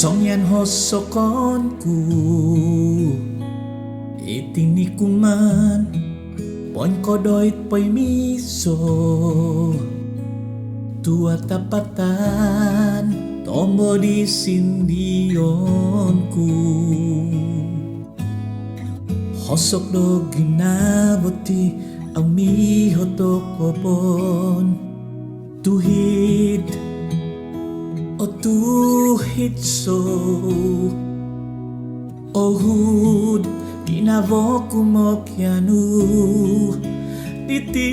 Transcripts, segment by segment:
Songyan hosokonku itinikuman pon kodoit poy miso tua tapatan tombo di sindionku hosok do ginaboti ang mihotok popon tuhid o tuhid so ohud kinavo kumokyanu titi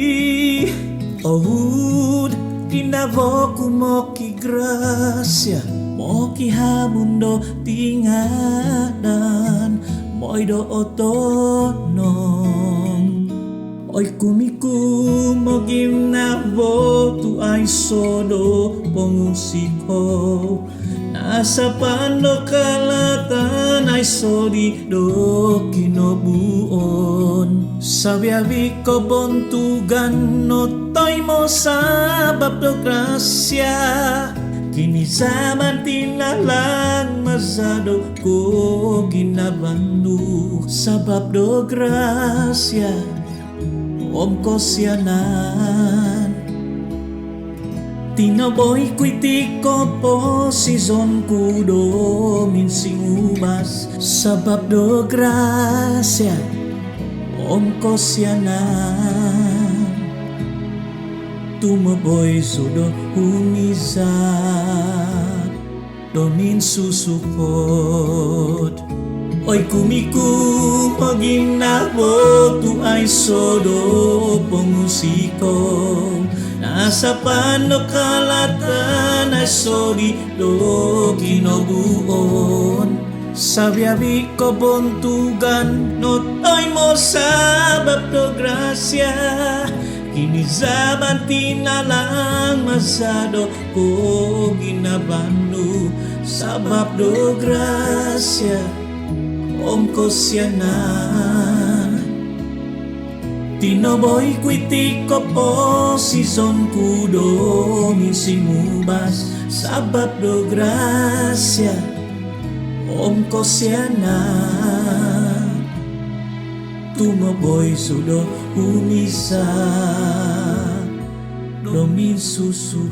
ohud kinavo kumoki grasya moki hamundo tingadan moido otonong oy kumiku mogim navo tu ay sodo pongusiko nasa panokalatan ay sodi do kinobuon sabiabi ko bontugan no toy mo sabab do grasya kini zaman tinalang masado ko ginabandu sabab do grasya om ko siyanan tinaboy kuiti ko po season ku do minsing ubas sabab do grasya om ko siyanan tumaboy sudo humizat domin susukot oy kumiku maging nabo tu ay sodo pongusiko nasa panokalatan ay sodi do kinobuon sabiabi ko bontugan no toy mo sabab do grasya kini zaman tinalang masado ko ginabanu sabab do grasya om ko siyanan tinoboy kuiti ko po season ku do minsing ubas sabab do grasya om ko siyanan tumaboy sudo humisa do min susukot